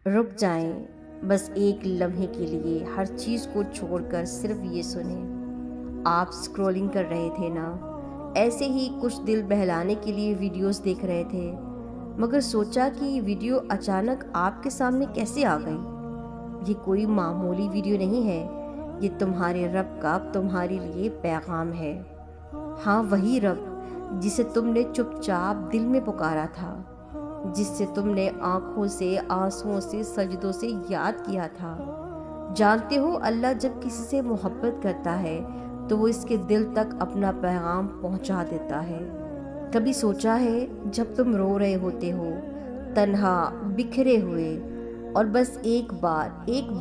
رک جائیں، بس ایک لمحے کے لیے ہر چیز کو چھوڑ کر صرف یہ سنیں۔ آپ سکرولنگ کر رہے تھے نا، ایسے ہی کچھ دل بہلانے کے لیے ویڈیوز دیکھ رہے تھے، مگر سوچا کہ یہ ویڈیو اچانک آپ کے سامنے کیسے آ گئی؟ یہ کوئی معمولی ویڈیو نہیں ہے، یہ تمہارے رب کا تمہارے لیے پیغام ہے۔ ہاں، وہی رب جسے تم نے چپ چاپ دل میں پکارا تھا، جس سے تم نے آنکھوں سے، آنسوؤں سے، سجدوں سے یاد کیا تھا۔ جانتے ہو، اللہ جب کسی سے محبت کرتا ہے تو وہ اس کے دل تک اپنا پیغام پہنچا دیتا ہے۔ کبھی سوچا ہے، جب تم رو رہے ہوتے ہو، تنہا، بکھرے ہوئے، اور بس ایک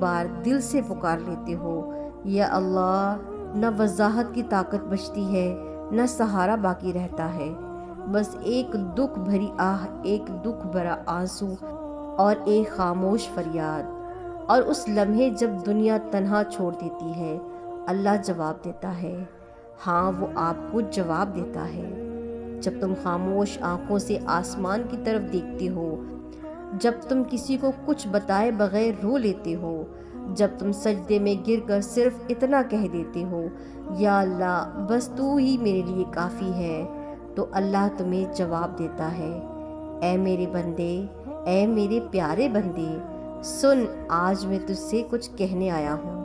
بار دل سے پکار لیتے ہو، یا اللہ، نہ وضاحت کی طاقت بچتی ہے، نہ سہارا باقی رہتا ہے، بس ایک دکھ بھری آہ، ایک دکھ بھرا آنسو، اور ایک خاموش فریاد۔ اور اس لمحے جب دنیا تنہا چھوڑ دیتی ہے، اللہ جواب دیتا ہے۔ ہاں، وہ آپ کو جواب دیتا ہے۔ جب تم خاموش آنکھوں سے آسمان کی طرف دیکھتے ہو، جب تم کسی کو کچھ بتائے بغیر رو لیتے ہو، جب تم سجدے میں گر کر صرف اتنا کہہ دیتے ہو، یا اللہ، بس تو ہی میرے لیے کافی ہے، تو اللہ تمہیں جواب دیتا ہے۔ اے میرے بندے، اے میرے پیارے بندے، سن، آج میں تجھ سے کچھ کہنے آیا ہوں۔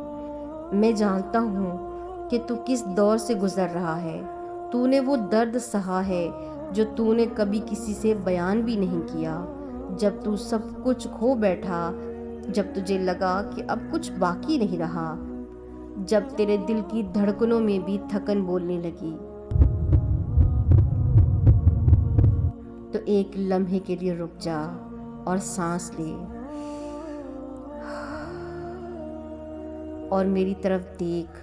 میں جانتا ہوں کہ تو کس دور سے گزر رہا ہے، تو نے وہ درد سہا ہے جو تو نے کبھی کسی سے بیان بھی نہیں کیا، جب تو سب کچھ کھو بیٹھا، جب تجھے لگا کہ اب کچھ باقی نہیں رہا، جب تیرے دل کی دھڑکنوں میں بھی تھکن بولنے لگی۔ تو ایک لمحے کے لیے رک جا اور سانس لے، اور میری طرف دیکھ۔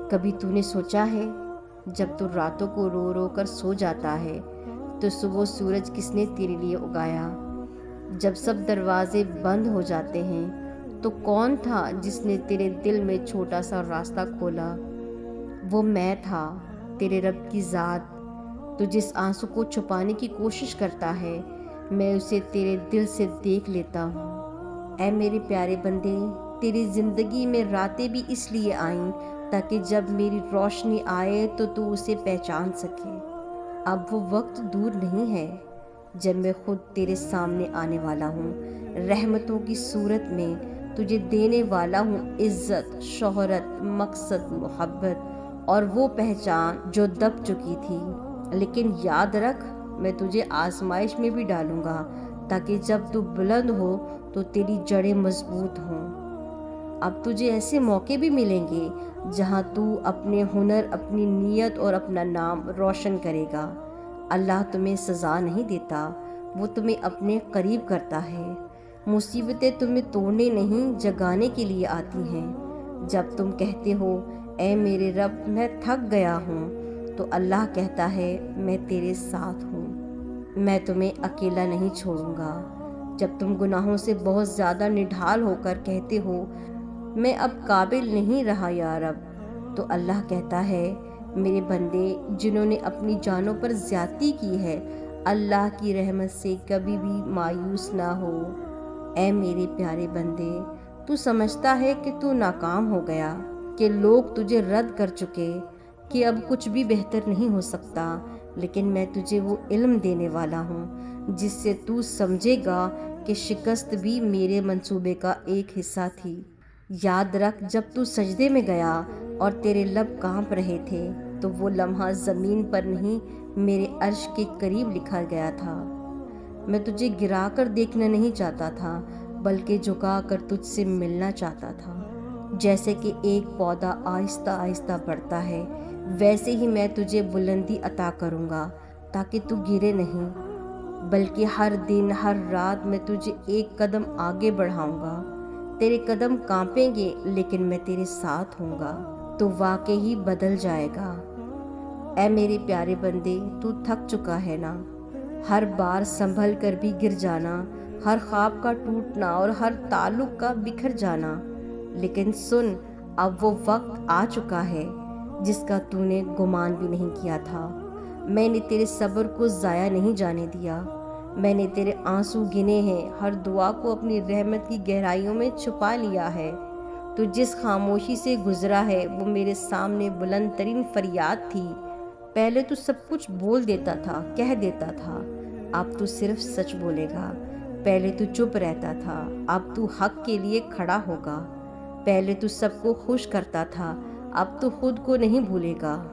کبھی تو نے سوچا ہے، جب تو راتوں کو رو رو کر سو جاتا ہے، تو صبح سورج کس نے تیرے لیے اگایا؟ جب سب دروازے بند ہو جاتے ہیں، تو کون تھا جس نے تیرے دل میں چھوٹا سا راستہ کھولا؟ وہ میں تھا، تیرے رب کی ذات۔ تو جس آنسو کو چھپانے کی کوشش کرتا ہے، میں اسے تیرے دل سے دیکھ لیتا ہوں۔ اے میرے پیارے بندے، تیری زندگی میں راتیں بھی اس لیے آئیں تاکہ جب میری روشنی آئے تو اسے پہچان سکے۔ اب وہ وقت دور نہیں ہے جب میں خود تیرے سامنے آنے والا ہوں، رحمتوں کی صورت میں تجھے دینے والا ہوں، عزت، شہرت، مقصد، محبت، اور وہ پہچان جو دب چکی تھی۔ لیکن یاد رکھ، میں تجھے آزمائش میں بھی ڈالوں گا تاکہ جب تو بلند ہو تو تیری جڑیں مضبوط ہوں۔ اب تجھے ایسے موقع بھی ملیں گے جہاں تو اپنے ہنر، اپنی نیت اور اپنا نام روشن کرے گا۔ اللہ تمہیں سزا نہیں دیتا، وہ تمہیں اپنے قریب کرتا ہے۔ مصیبتیں تمہیں توڑنے نہیں، جگانے کے لیے آتی ہیں۔ جب تم کہتے ہو، اے میرے رب، میں تھک گیا ہوں، تو اللہ کہتا ہے، میں تیرے ساتھ ہوں، میں تمہیں اکیلا نہیں چھوڑوں گا۔ جب تم گناہوں سے بہت زیادہ نڈھال ہو کر کہتے ہو، میں اب قابل نہیں رہا یا رب، تو اللہ کہتا ہے، میرے بندے جنہوں نے اپنی جانوں پر زیادتی کی ہے، اللہ کی رحمت سے کبھی بھی مایوس نہ ہو۔ اے میرے پیارے بندے، تو سمجھتا ہے کہ تو ناکام ہو گیا، کہ لوگ تجھے رد کر چکے، کہ اب کچھ بھی بہتر نہیں ہو سکتا، لیکن میں تجھے وہ علم دینے والا ہوں جس سے تو سمجھے گا کہ شکست بھی میرے منصوبے کا ایک حصہ تھی۔ یاد رکھ، جب تو سجدے میں گیا اور تیرے لب کانپ رہے تھے، تو وہ لمحہ زمین پر نہیں، میرے عرش کے قریب لکھا گیا تھا۔ میں تجھے گرا کر دیکھنا نہیں چاہتا تھا، بلکہ جھکا کر تجھ سے ملنا چاہتا تھا۔ جیسے کہ ایک پودا آہستہ آہستہ بڑھتا ہے، ویسے ہی میں تجھے بلندی عطا کروں گا تاکہ تو گرے نہیں، بلکہ ہر دن، ہر رات میں تجھے ایک قدم آگے بڑھاؤں گا۔ تیرے قدم کانپیں گے، لیکن میں تیرے ساتھ ہوں گا، تو واقعی بدل جائے گا۔ اے میرے پیارے بندے، تو تھک چکا ہے نا؟ ہر بار سنبھل کر بھی گر جانا، ہر خواب کا ٹوٹنا اور ہر تعلق کا بکھر جانا۔ لیکن سن، اب وہ وقت آ چکا ہے جس کا تو نے گمان بھی نہیں کیا تھا۔ میں نے تیرے صبر کو ضائع نہیں جانے دیا۔ میں نے تیرے آنسو گنے ہیں، ہر دعا کو اپنی رحمت کی گہرائیوں میں چھپا لیا ہے۔ تو جس خاموشی سے گزرا ہے وہ میرے سامنے بلند ترین فریاد تھی۔ پہلے تو سب کچھ بول دیتا تھا، کہہ دیتا تھا، اب تو صرف سچ بولے گا۔ پہلے تو چپ رہتا تھا، اب تو حق کے لیے کھڑا ہوگا۔ پہلے تو سب کو خوش کرتا تھا، اب تو خود کو نہیں بھولے گا۔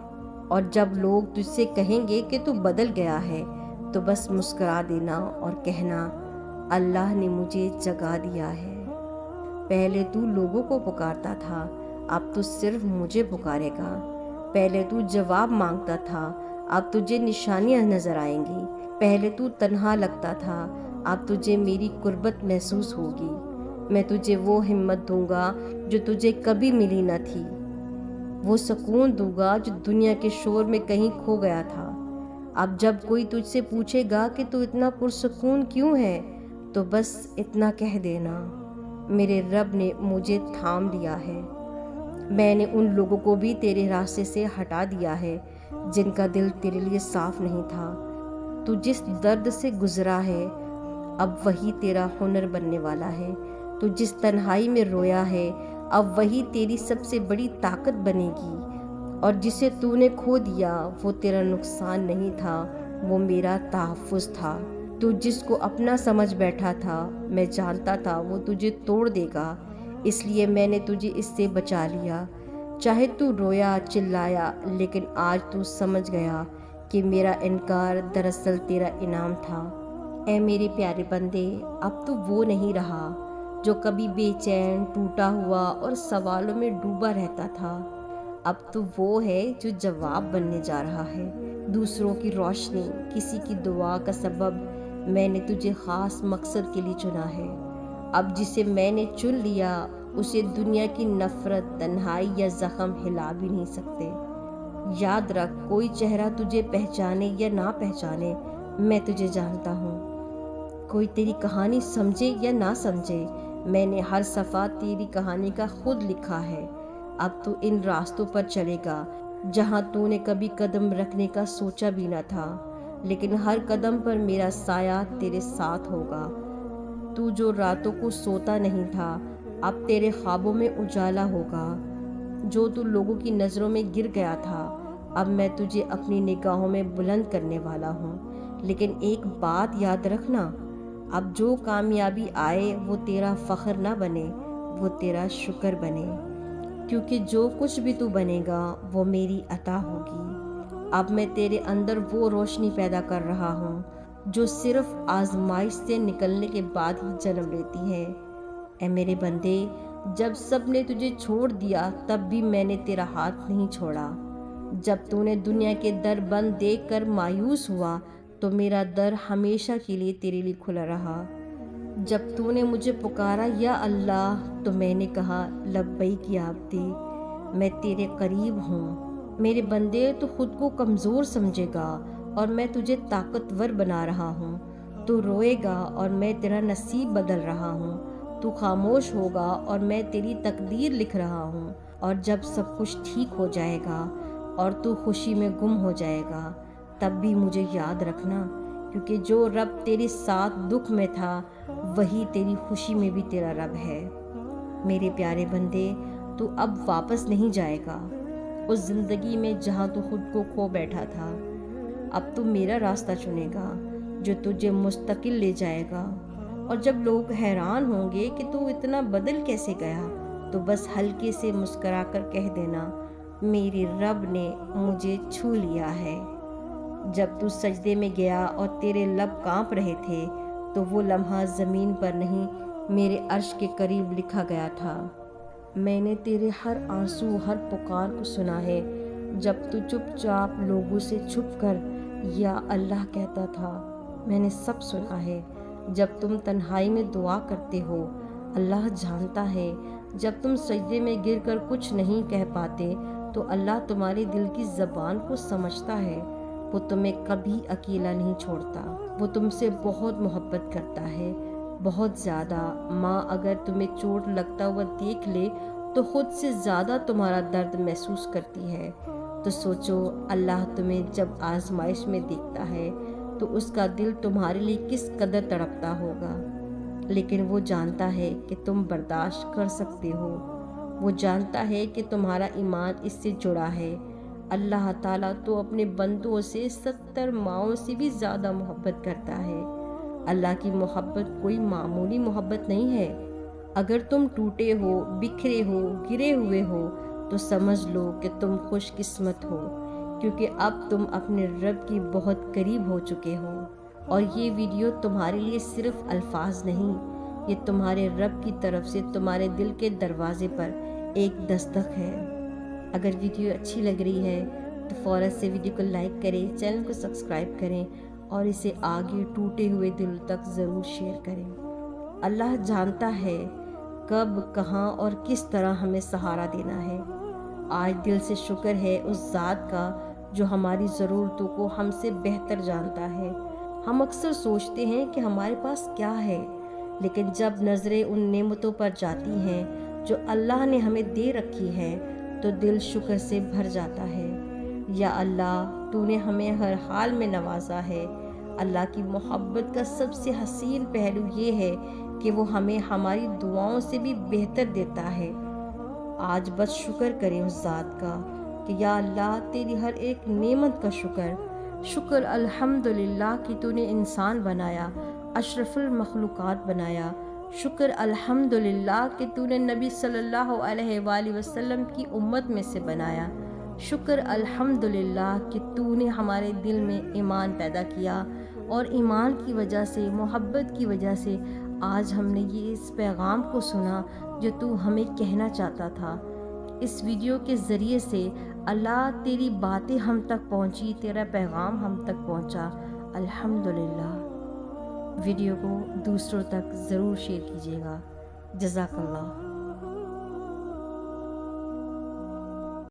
اور جب لوگ تجھ سے کہیں گے کہ تو بدل گیا ہے تو بس مسکرا دینا اور کہنا، اللہ نے مجھے جگا دیا ہے۔ پہلے تو لوگوں کو پکارتا تھا، اب تو صرف مجھے پکارے گا۔ پہلے تو جواب مانگتا تھا، اب تجھے نشانیاں نظر آئیں گی۔ پہلے تو تنہا لگتا تھا، اب تجھے میری قربت محسوس ہوگی۔ میں تجھے وہ ہمت دوں گا جو تجھے کبھی ملی نہ تھی، وہ سکون دوں گا جو دنیا کے شور میں کہیں کھو گیا تھا۔ اب جب کوئی تجھ سے پوچھے گا کہ تو اتنا پرسکون کیوں ہے تو بس اتنا کہہ دینا، میرے رب نے مجھے تھام لیا ہے۔ میں نے ان لوگوں کو بھی تیرے راستے سے ہٹا دیا ہے جن کا دل تیرے لیے صاف نہیں تھا۔ تو جس درد سے گزرا ہے اب وہی تیرا ہنر بننے والا ہے۔ تو جس تنہائی میں رویا ہے اب وہی تیری سب سے بڑی طاقت بنے گی۔ اور جسے تو نے کھو دیا وہ تیرا نقصان نہیں تھا، وہ میرا تحفظ تھا۔ تو جس کو اپنا سمجھ بیٹھا تھا میں جانتا تھا وہ تجھے توڑ دے گا، اس لیے میں نے تجھے اس سے بچا لیا۔ چاہے تو رویا چلایا لیکن آج تو سمجھ گیا کہ میرا انکار دراصل تیرا انعام تھا۔ اے میرے پیارے بندے، اب تو وہ نہیں رہا جو کبھی بے چین، ٹوٹا ہوا اور سوالوں میں ڈوبا رہتا تھا۔ اب تو وہ ہے جو جواب بننے جا رہا ہے، دوسروں کی روشنی، کسی کی دعا کا سبب۔ میں نے تجھے خاص مقصد کے لیے چنا ہے۔ اب جسے میں نے چن لیا اسے دنیا کی نفرت، تنہائی یا زخم ہلا بھی نہیں سکتے۔ یاد رکھ، کوئی چہرہ تجھے پہچانے یا نہ پہچانے، میں تجھے جانتا ہوں۔ کوئی تیری کہانی سمجھے یا نہ سمجھے، میں نے ہر صفحہ تیری کہانی کا خود لکھا ہے۔ اب تو ان راستوں پر چلے گا جہاں تو نے کبھی قدم رکھنے کا سوچا بھی نہ تھا، لیکن ہر قدم پر میرا سایہ تیرے ساتھ ہوگا۔ تو جو راتوں کو سوتا نہیں تھا اب تیرے خوابوں میں اجالا ہوگا۔ جو تو لوگوں کی نظروں میں گر گیا تھا اب میں تجھے اپنی نگاہوں میں بلند کرنے والا ہوں۔ لیکن ایک بات یاد رکھنا، اب جو کامیابی آئے وہ تیرا فخر نہ بنے، وہ تیرا شکر بنے، کیونکہ جو کچھ بھی تو بنے گا وہ میری عطا ہوگی۔ اب میں تیرے اندر وہ روشنی پیدا کر رہا ہوں جو صرف آزمائش سے نکلنے کے بعد ہی جنم لیتی ہے۔ اے میرے بندے، جب سب نے تجھے چھوڑ دیا تب بھی میں نے تیرا ہاتھ نہیں چھوڑا۔ جب تو نے دنیا کے در بند دیکھ کر مایوس ہوا تو میرا در ہمیشہ کے لیے تیرے لیے کھلا رہا۔ جب تو نے مجھے پکارا یا اللہ تو میں نے کہا لبیک یا عبدی، میں تیرے قریب ہوں۔ میرے بندے، تو خود کو کمزور سمجھے گا اور میں تجھے طاقتور بنا رہا ہوں۔ تو روئے گا اور میں تیرا نصیب بدل رہا ہوں۔ تو خاموش ہوگا اور میں تیری تقدیر لکھ رہا ہوں۔ اور جب سب کچھ ٹھیک ہو جائے گا اور تو خوشی میں گم ہو جائے گا تب بھی مجھے یاد رکھنا، کیونکہ جو رب تیرے ساتھ دکھ میں تھا وہی تیری خوشی میں بھی تیرا رب ہے۔ میرے پیارے بندے، تو اب واپس نہیں جائے گا اس زندگی میں جہاں تو خود کو کھو بیٹھا تھا۔ اب تو میرا راستہ چنے گا جو تجھے مستقل لے جائے گا۔ اور جب لوگ حیران ہوں گے کہ تو اتنا بدل کیسے گیا تو بس ہلکے سے مسکرا کر کہہ دینا، میرے رب نے مجھے چھو لیا ہے۔ جب تو سجدے میں گیا اور تیرے لب کانپ رہے تھے تو وہ لمحہ زمین پر نہیں میرے عرش کے قریب لکھا گیا تھا۔ میں نے تیرے ہر آنسو، ہر پکار کو سنا ہے، جب تو چپ چاپ لوگوں سے چھپ کر یا اللہ کہتا تھا۔ میں نے سب سنا ہے۔ جب تم تنہائی میں دعا کرتے ہو، اللہ جانتا ہے۔ جب تم سجدے میں گر کر کچھ نہیں کہہ پاتے تو اللہ تمہارے دل کی زبان کو سمجھتا ہے۔ وہ تمہیں کبھی اکیلا نہیں چھوڑتا، وہ تم سے بہت محبت کرتا ہے، بہت زیادہ۔ ماں اگر تمہیں چوٹ لگتا ہوا دیکھ لے تو خود سے زیادہ تمہارا درد محسوس کرتی ہے۔ تو سوچو اللہ تمہیں جب آزمائش میں دیکھتا ہے تو اس کا دل تمہارے لیے کس قدر تڑپتا ہوگا، لیکن وہ جانتا ہے کہ تم برداشت کر سکتے ہو، وہ جانتا ہے کہ تمہارا ایمان اس سے جڑا ہے۔ اللہ تعالیٰ تو اپنے بندوں سے 70 ماؤں سے بھی زیادہ محبت کرتا ہے۔ اللہ کی محبت کوئی معمولی محبت نہیں ہے۔ اگر تم ٹوٹے ہو، بکھرے ہو، گرے ہوئے ہو تو سمجھ لو کہ تم خوش قسمت ہو، کیونکہ اب تم اپنے رب کی بہت قریب ہو چکے ہو۔ اور یہ ویڈیو تمہارے لیے صرف الفاظ نہیں، یہ تمہارے رب کی طرف سے تمہارے دل کے دروازے پر ایک دستک ہے۔ اگر ویڈیو اچھی لگ رہی ہے تو فوراً سے ویڈیو کو لائک کریں، چینل کو سبسکرائب کریں اور اسے آگے ٹوٹے ہوئے دل تک ضرور شیئر کریں۔ اللہ جانتا ہے کب، کہاں اور کس طرح ہمیں سہارا دینا ہے۔ آج دل سے شکر ہے اس ذات کا جو ہماری ضرورتوں کو ہم سے بہتر جانتا ہے۔ ہم اکثر سوچتے ہیں کہ ہمارے پاس کیا ہے، لیکن جب نظریں ان نعمتوں پر جاتی ہیں جو اللہ نے ہمیں دے رکھی ہیں تو دل شکر سے بھر جاتا ہے۔ یا اللہ، تو نے ہمیں ہر حال میں نوازا ہے۔ اللہ کی محبت کا سب سے حسین پہلو یہ ہے کہ وہ ہمیں ہماری دعاؤں سے بھی بہتر دیتا ہے۔ آج بس شکر کریں اس ذات کا کہ یا اللہ تیری ہر ایک نعمت کا شکر الحمدللہ کہ تو نے انسان بنایا، اشرف المخلوقات بنایا۔ شکر الحمدللہ کہ تو نے نبی صلی اللہ علیہ وآلہ وسلم کی امت میں سے بنایا۔ شکر الحمدللہ کہ تو نے ہمارے دل میں ایمان پیدا کیا، اور ایمان کی وجہ سے، محبت کی وجہ سے آج ہم نے یہ اس پیغام کو سنا جو تو ہمیں کہنا چاہتا تھا۔ اس ویڈیو کے ذریعے سے اللہ تیری باتیں ہم تک پہنچی، تیرا پیغام ہم تک پہنچا۔ الحمدللہ۔ ویڈیو کو دوسروں تک ضرور شیئر کیجیے گا۔ جزاک اللہ۔